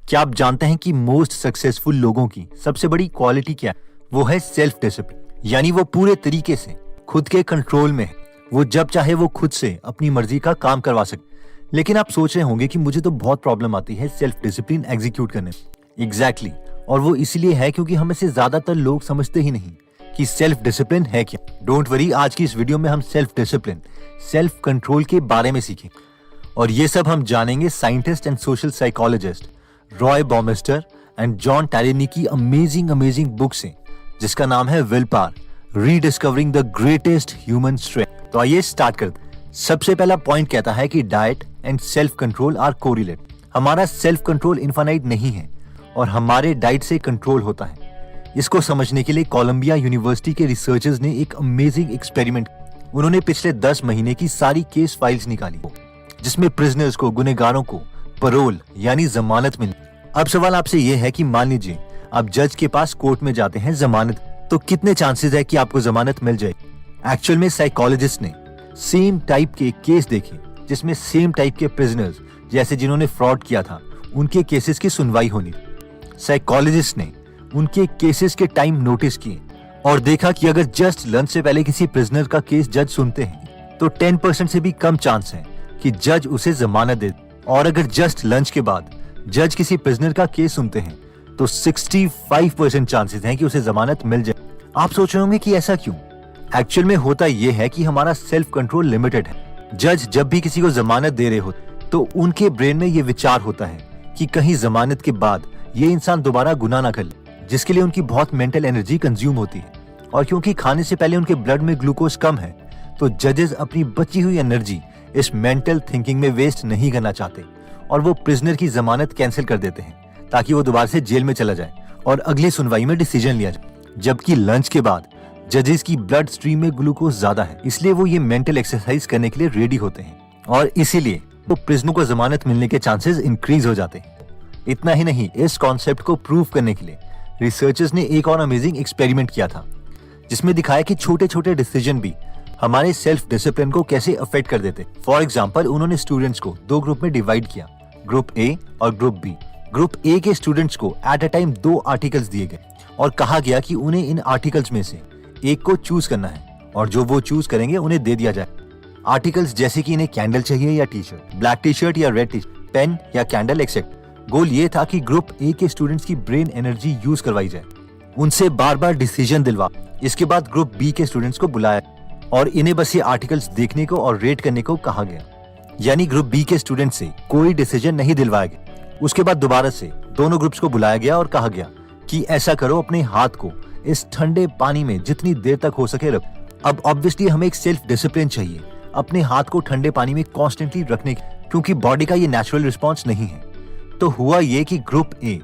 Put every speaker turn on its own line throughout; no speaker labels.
क्या आप जानते हैं कि मोस्ट सक्सेसफुल लोगों की सबसे बड़ी क्वालिटी क्या है? वो है सेल्फ डिसिप्लिन, यानी वो पूरे तरीके से खुद के कंट्रोल में है। वो जब चाहे वो खुद से अपनी मर्जी का काम करवा सके। लेकिन आप सोच रहे होंगे कि मुझे तो बहुत प्रॉब्लम आती है सेल्फ डिसिप्लिन एग्जीक्यूट करने में। एग्जैक्टली, और वो इसलिए है क्योंकि हमें से ज्यादातर लोग समझते ही नहीं कि सेल्फ डिसिप्लिन है क्या। डोंट वरी, आज की इस वीडियो में हम सेल्फ डिसिप्लिन, सेल्फ कंट्रोल के बारे में सीखें और ये सब हम जानेंगे scientist and social psychologist Roy Baumeister and John Tierney की अमेजिंग बुक से, जिसका नाम है will power, rediscovering the greatest human strength. तो आइए स्टार्ट करते हैं। सबसे पहला पॉइंट कहता है कि diet and self control are correlate. हमारा सेल्फ कंट्रोल इनफाइनाइट नहीं है और हमारे डाइट से कंट्रोल होता है। इसको समझने के लिए कोलंबिया यूनिवर्सिटी के रिसर्चर्स ने एक अमेजिंग एक्सपेरिमेंट। उन्होंने पिछले 10 महीने की सारी केस फाइल्स निकाली जिसमें प्रिजनर्स को, गुनहगारों को पैरोल यानी जमानत मिली। अब सवाल आपसे ये है कि मान लीजिए आप जज के पास कोर्ट में जाते हैं जमानत, तो कितने चांसेस है कि आपको जमानत मिल जाए? एक्चुअल में साइकोलॉजिस्ट ने सेम टाइप के केस देखे जिसमें सेम टाइप के प्रिजनर्स, जैसे जिन्होंने फ्रॉड किया था, उनके केसेस की सुनवाई होनी। साइकोलॉजिस्ट ने उनके केसेस के टाइम नोटिस किए और देखा कि अगर जस्ट लंच से पहले किसी प्रिजनर का केस जज सुनते हैं तो 10% से भी कम चांस है कि जज उसे जमानत दे, और अगर जस्ट लंच के बाद जज किसी प्रिजनर का केस सुनते हैं तो 65% चांसेस हैं कि उसे जमानत मिल जाए। आप सोच रहे होंगे कि ऐसा क्यों? एक्चुअल में होता यह है कि हमारा सेल्फ कंट्रोल लिमिटेड है। जज जब भी किसी को जमानत दे रहे होते तो उनके ब्रेन में ये विचार होता है कि कहीं जमानत के बाद ये इंसान दोबारा गुनाह ना कर ले, जिसके लिए उनकी बहुत मेंटल एनर्जी कंज्यूम होती है। और क्योंकि खाने से पहले उनके ब्लड में ग्लूकोज कम है, तो जजेस अपनी बची हुई एनर्जी इस मेंटल थिंकिंग में वेस्ट नहीं करना चाहते और वो प्रिजनर की जमानत कैंसिल कर देते हैं ताकि वो दोबारा से जेल में चला जाए और अगली सुनवाई में डिसीजन लिया जाए। जबकि लंच के बाद जजेस की ब्लड स्ट्रीम में ग्लूकोज ज्यादा है, इसलिए वो ये मेंटल एक्सरसाइज करने के लिए रेडी होते हैं और इसीलिए तो प्रिजनर को जमानत मिलने के चांसेस इंक्रीज हो जाते हैं। इतना ही नहीं, इस कॉन्सेप्ट को प्रूव करने के लिए रिसर्चर्स ने एक और अमेजिंग एक्सपेरिमेंट किया था जिसमें दिखाया कि छोटे छोटे डिसीजन भी हमारे सेल्फ डिसिप्लिन को कैसे अफेक्ट कर देते। फॉर एग्जाम्पल, उन्होंने स्टूडेंट्स को 2 ग्रुप में डिवाइड किया, ग्रुप ए और ग्रुप बी। ग्रुप ए के स्टूडेंट्स को एट अ टाइम 2 आर्टिकल्स दिए गए और कहा गया कि उन्हें इन आर्टिकल्स में से एक को चूज करना है और जो वो चूज करेंगे उन्हें दे दिया जाए। आर्टिकल्स जैसे कि इन्हें कैंडल चाहिए या T shirt, black T shirt या रेड टी शर्ट, पेन या कैंडल एक्सेप्ट। गोल ये था कि ग्रुप ए के स्टूडेंट्स की ब्रेन एनर्जी यूज करवाई जाए, उनसे बार बार डिसीजन दिलवा। इसके बाद ग्रुप बी के स्टूडेंट्स को बुलाया और इन्हें बस ये आर्टिकल्स देखने को और रेट करने को कहा गया, यानी ग्रुप बी के स्टूडेंट से कोई डिसीजन नहीं दिलवाया गया। उसके बाद दोबारा से दोनों ग्रुप्स को बुलाया गया और कहा गया कि ऐसा करो, अपने हाथ को इस ठंडे पानी में जितनी देर तक हो सके रखो। अब ऑब्वियसली हमें एक सेल्फ डिसिप्लिन चाहिए अपने हाथ को ठंडे पानी में कॉन्स्टेंटली रखने की, क्योंकि बॉडी का ये नेचुरल रिस्पॉन्स नहीं है। तो हुआ ये कि ग्रुप ए,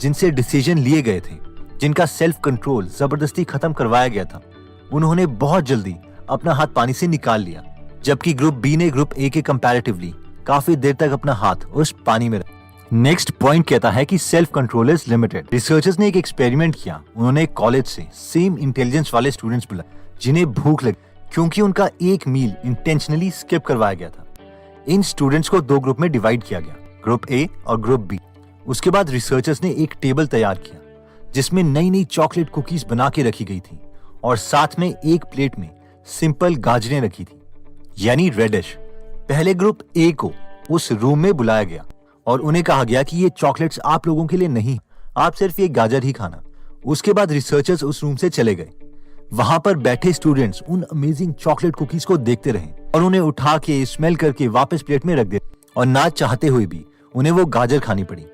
जिनसे डिसीजन लिए गए थे, जिनका सेल्फ कंट्रोल जबरदस्ती खत्म करवाया गया था, उन्होंने बहुत जल्दी अपना हाथ पानी से निकाल लिया, जबकि ग्रुप बी ने ग्रुप ए के कंपैरेटिवली काफी देर तक अपना हाथ उस पानी में रखा। नेक्स्ट पॉइंट कहता है कि self control is limited. Researchers ने एक एक्सपेरिमेंट किया। उन्होंने कॉलेज से सेम इंटेलिजेंस वाले स्टूडेंट्स बुलाए जिन्हें भूख लगी, क्योंकि उनका एक मील इंटेंशनली स्किप करवाया गया था। इन स्टूडेंट्स को 2 ग्रुप में डिवाइड किया गया, ग्रुप ए और ग्रुप बी। उसके बाद रिसर्चर्स ने एक टेबल तैयार किया जिसमें नई नई चॉकलेट कुकीज बना के रखी गई थी और साथ में एक प्लेट में सिंपल गाजरें रखी थी, यानी रेडिश। पहले ग्रुप ए को उस रूम में बुलाया गया और उन्हें कहा गया कि ये चॉकलेट्स आप लोगों के लिए नहीं, आप सिर्फ ये गाजर ही खाना। उसके बाद रिसर्चर्स उस रूम से चले गए। वहां पर बैठे स्टूडेंट्स उन अमेजिंग चॉकलेट कुकीज को देखते रहे और उन्हें उठा के स्मेल करके वापस प्लेट में रख दिया और ना चाहते हुए भी उन्हें वो गाजर खानी पड़ी।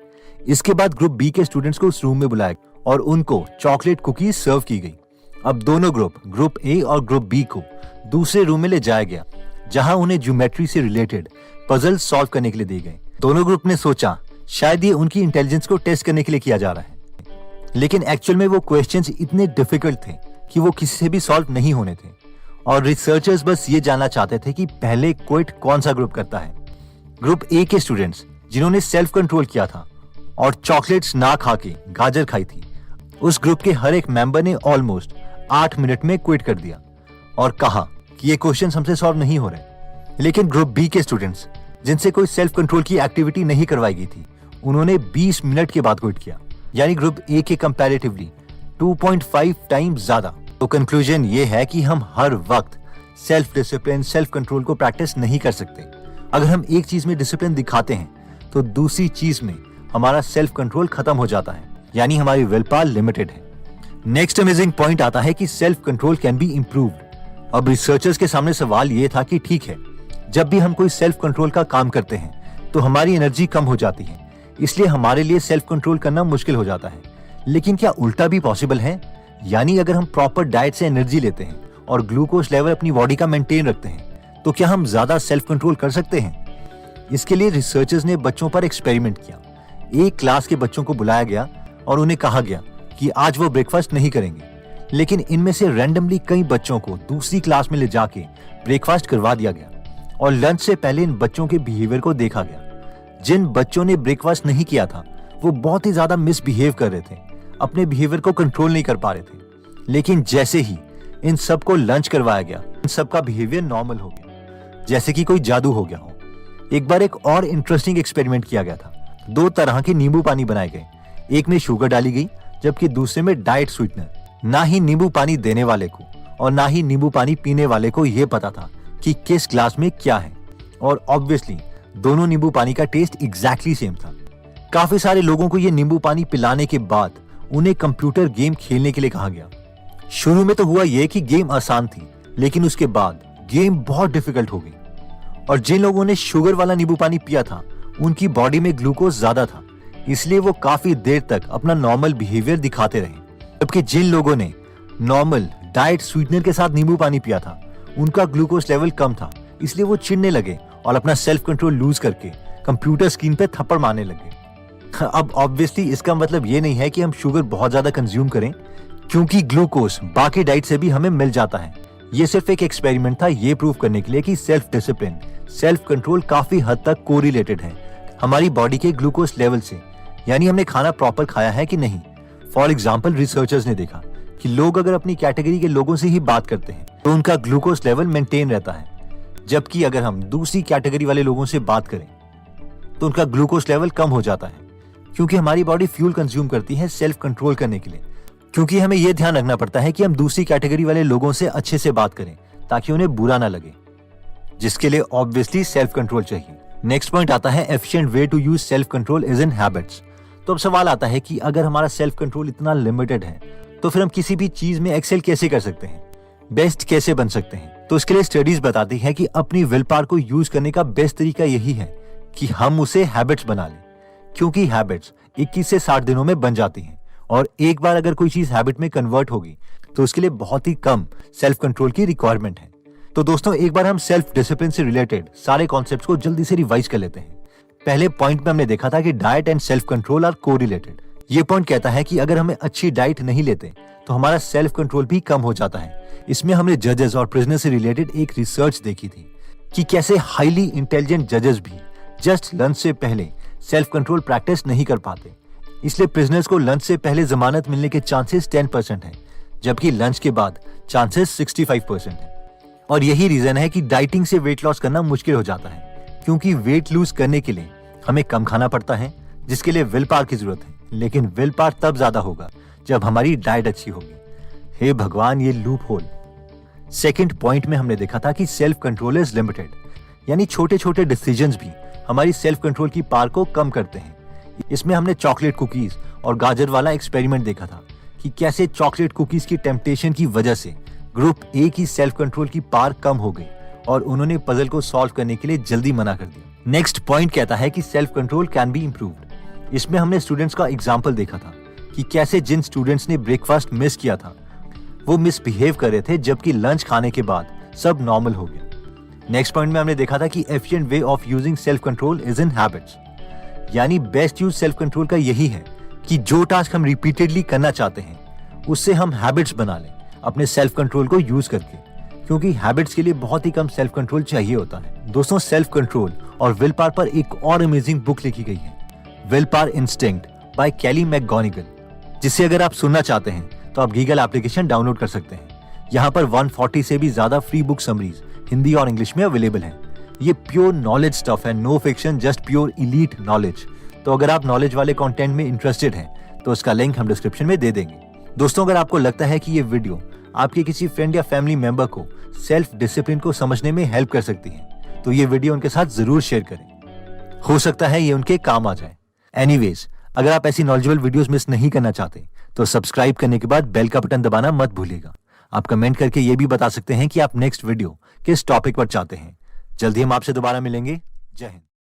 इसके बाद ग्रुप बी के स्टूडेंट्स को उस रूम में बुलाया और उनको चॉकलेट कुकीज सर्व की गई। अब दोनों ग्रुप ए और ग्रुप बी को दूसरे रूम में ले जाया गया, जहां उन्हें ज्योमेट्री से रिलेटेड पजल सॉल्व करने के लिए दिए गए। दोनों ग्रुप ने सोचा शायद ये उनकी इंटेलिजेंस को टेस्ट करने के लिए किया जा रहा है, लेकिन एक्चुअल में वो क्वेश्चंस इतने डिफिकल्ट थे कि वो किसी से भी सॉल्व नहीं होने थे और रिसर्चर्स बस ये जानना चाहते थे कि पहले क्विट कौन सा ग्रुप करता है। ग्रुप ए के स्टूडेंट्स जिन्होंने सेल्फ कंट्रोल किया था और चॉकलेट्स ना खा के गाजर खाई थी, उस ग्रुप के हर एक मेंबर ने ऑलमोस्ट 8 मिनट में क्विट कर दिया और कहा कि ये क्वेश्चन हमसे सॉल्व नहीं हो रहे। लेकिन ग्रुप बी के स्टूडेंट्स जिनसे कोई सेल्फ कंट्रोल की एक्टिविटी नहीं करवाई गई थी, उन्होंने 20 मिनट के बाद क्विट किया, यानी ग्रुप ए के कंपैरेटिवली 2.5 टाइम्स ज्यादा। तो कंक्लूजन ये है कि हम हर वक्त सेल्फ डिसिप्लिन, सेल्फ कंट्रोल को प्रैक्टिस नहीं कर सकते। अगर हम एक चीज में डिसिप्लिन दिखाते हैं तो दूसरी चीज में हमारा सेल्फ कंट्रोल खत्म हो जाता है, यानी हमारी विल पावर लिमिटेड है। नेक्स्ट अमेजिंग पॉइंट आता है कि self control can be improved. अब रिसर्चर्स के सामने सवाल ये था कि ठीक है, जब भी हम कोई सेल्फ कंट्रोल का काम करते हैं तो हमारी एनर्जी कम हो जाती है, इसलिए हमारे लिए सेल्फ कंट्रोल करना मुश्किल हो जाता है। लेकिन क्या उल्टा भी पॉसिबल है? यानी अगर हम प्रॉपर डाइट से एनर्जी लेते हैं और ग्लूकोज लेवल अपनी बॉडी का मेंटेन रखते हैं तो क्या हम ज्यादा सेल्फ कंट्रोल कर सकते हैं? इसके लिए रिसर्चर्स ने बच्चों पर एक्सपेरिमेंट किया। एक क्लास के बच्चों को बुलाया गया और उन्हें कहा गया कि आज वो ब्रेकफास्ट नहीं करेंगे, लेकिन इनमें से रैंडमली कई बच्चों को दूसरी क्लास में ले जाके ब्रेकफास्ट करवा दिया गया और लंच से पहले इन बच्चों के बिहेवियर को देखा गया। जिन बच्चों ने ब्रेकफास्ट नहीं किया था वो बहुत ही ज्यादा मिसबिहेव कर रहे थे, अपने बिहेवियर को कंट्रोल नहीं कर पा रहे थे। लेकिन जैसे ही इन सबको लंच करवाया गया, इन सबका बिहेवियर नॉर्मल हो गया, जैसे कि कोई जादू हो गया हो। एक बार एक और इंटरेस्टिंग एक्सपेरिमेंट किया गया था। 2 तरह के नींबू पानी बनाए गए, एक में शुगर डाली गई जबकि दूसरे में डाइट स्वीटनर। ना ही नींबू पानी देने वाले को और ना ही नींबू पानी पीने वाले को यह पता था कि किस ग्लास में क्या है, और ऑब्वियसली दोनों नींबू पानी का टेस्ट एग्जैक्टली सेम था। काफी सारे लोगों को यह नींबू पानी पिलाने के बाद उन्हें कंप्यूटर गेम खेलने के लिए कहा गया। शुरू में तो हुआ यह कि गेम आसान थी, लेकिन उसके बाद गेम बहुत डिफिकल्ट हो गई, और जिन लोगों ने शुगर वाला नींबू पानी पिया था उनकी बॉडी में ग्लूकोज ज्यादा था, इसलिए वो काफी देर तक अपना नॉर्मल बिहेवियर दिखाते रहे। जबकि जिन लोगों ने नॉर्मल डाइट स्वीटनर के साथ नींबू पानी पिया था उनका ग्लूकोज लेवल कम था, इसलिए वो चिढ़ने लगे और अपना सेल्फ कंट्रोल लूज करके कंप्यूटर स्क्रीन पे थप्पड़ मारने लगे। अब ऑब्वियसली इसका मतलब ये नहीं है कि हम शुगर बहुत ज्यादा कंज्यूम करें, क्योंकि ग्लूकोज बाकी डाइट से भी हमें मिल जाता है। ये सिर्फ एक एक्सपेरिमेंट था ये प्रूव करने के लिए कि सेल्फ डिसिप्लिन, सेल्फ कंट्रोल काफी हद तक कोरिलेटेड है हमारी बॉडी के ग्लूकोज लेवल से, यानी हमने खाना प्रॉपर खाया है कि नहीं। फॉर एग्जाम्पल, रिसर्चर्स ने देखा कि लोग अगर अपनी कैटेगरी के लोगों से ही बात करते हैं तो उनका ग्लूकोज लेवल मेंटेन रहता है, जबकि अगर हम दूसरी कैटेगरी वाले लोगों से बात करें तो उनका ग्लूकोज लेवल कम हो जाता है, क्योंकि हमारी बॉडी फ्यूल कंज्यूम करती है सेल्फ कंट्रोल करने के लिए। क्योंकि हमें यह ध्यान रखना पड़ता है कि हम दूसरी कैटेगरी वाले लोगों से अच्छे से बात करें ताकि उन्हें बुरा ना लगे, जिसके लिए ऑब्वियसली सेल्फ कंट्रोल चाहिए। नेक्स्ट पॉइंट आता है efficient way to use self control is in habits. तो अब सवाल आता है कि अगर हमारा सेल्फ कंट्रोल इतना लिमिटेड है तो फिर हम किसी भी चीज में एक्सेल कैसे कर सकते हैं, बेस्ट कैसे बन सकते हैं? तो इसके लिए स्टडीज बताती है कि अपनी विल पावर को यूज करने का बेस्ट तरीका यही है कि हम उसे हैबिट्स बना लें, क्योंकि हैबिट्स 21 से 60 दिनों में बन जाती हैं, और एक बार अगर कोई चीज हैबिट में कन्वर्ट होगी तो उसके लिए बहुत ही कम सेल्फ कंट्रोल की रिक्वायरमेंट है। तो दोस्तों, एक बार हम सेल्फ डिसिप्लिन से रिलेटेड सारे कॉन्सेप्ट्स को जल्दी से रिवाइज कर लेते हैं। पहले पॉइंट में हमने देखा था कि diet and self control are correlated. ये पॉइंट कहता है कि अगर हमें अच्छी डाइट नहीं लेते तो हमारा सेल्फ कंट्रोल भी कम हो जाता है। इसमें हमने जजेस और प्रिजनर से रिलेटेड एक रिसर्च देखी थी कि कैसे हाईली इंटेलिजेंट जजेस भी जस्ट लंच से पहले सेल्फ कंट्रोल प्रैक्टिस नहीं कर पाते, इसलिए प्रिजनर्स को लंच से पहले जमानत मिलने के चांसेस 10% है, जबकि लंच के बाद चांसेस 65% है। और यही रीजन है कि डाइटिंग से वेट लॉस करना मुश्किल हो जाता है, क्योंकि वेट लूज करने के लिए हमें कम खाना पड़ता है, जिसके लिए विल पावर की जरूरत है। लेकिन विल पावर तब ज्यादा होगा जब हमारी डाइट अच्छी होगी। हे भगवान, ये लूप होल। सेकंड पॉइंट में हमने देखा था कि सेल्फ कंट्रोल इज लिमिटेड, यानी छोटे छोटे डिसीजंस भी हमारी सेल्फ कंट्रोल की पावर को कम करते हैं। इसमें हमने चॉकलेट कुकीज और गाजर वाला एक्सपेरिमेंट देखा था कि कैसे चॉकलेट कुकीज की टेम्पटेशन की वजह से ग्रुप ए की सेल्फ कंट्रोल की पावर कम हो गई और उन्होंने पजल को सॉल्व करने के लिए जल्दी मना कर दिया। नेक्स्ट पॉइंट कहता है कि self control can be improved. इसमें हमने स्टूडेंट्स का एग्जाम्पल देखा था कि कैसे जिन स्टूडेंट्स ने ब्रेकफास्ट मिस किया था वो मिसबिहेव कर रहे थे, जबकि लंच खाने के बाद सब नॉर्मल हो गया। नेक्स्ट पॉइंट में हमने देखा था कि efficient way of using self control is in habits, यानी बेस्ट यूज सेल्फ कंट्रोल का यही है कि जो टास्क हम रिपीटेडली करना चाहते हैं उससे हम हैबिट्स बना लें अपने सेल्फ कंट्रोल को यूज करके, क्योंकि हैबिट्स के लिए बहुत ही कम सेल्फ कंट्रोल चाहिए होता है। दोस्तों, सेल्फ कंट्रोल और विल पावर पर एक और अमेजिंग बुक लिखी गई है, विल पावर इंस्टिंक्ट बाय केली मैकगोनिगल, जिसे अगर आप सुनना चाहते हैं तो आप गीगल एप्लीकेशन डाउनलोड कर सकते हैं। यहाँ पर 140 से भी ज्यादा फ्री बुक समरीज हिंदी और इंग्लिश में अवेलेबल हैं। ये प्योर नॉलेज स्टफ है, no fiction, just pure elite knowledge तो अगर आप नॉलेज वाले कंटेंट में इंटरेस्टेड हैं तो उसका लिंक हम डिस्क्रिप्शन में दे देंगे। दोस्तों, अगर आपको लगता है कि ये वीडियो आपके किसी फ्रेंड या फैमिली मेंबर को सेल्फ डिसिप्लिन को समझने में हेल्प कर सकती है तो ये वीडियो उनके साथ जरूर शेयर करें। हो सकता है ये उनके काम आ जाए। एनीवेज, अगर आप ऐसी नॉलेजेबल वीडियोस मिस नहीं करना चाहते तो सब्सक्राइब करने के बाद बेल का बटन दबाना मत भूलिएगा। आप कमेंट करके ये भी बता सकते हैं कि आप नेक्स्ट वीडियो किस टॉपिक पर चाहते हैं। जल्दी हम आपसे दोबारा मिलेंगे। जय हिंद।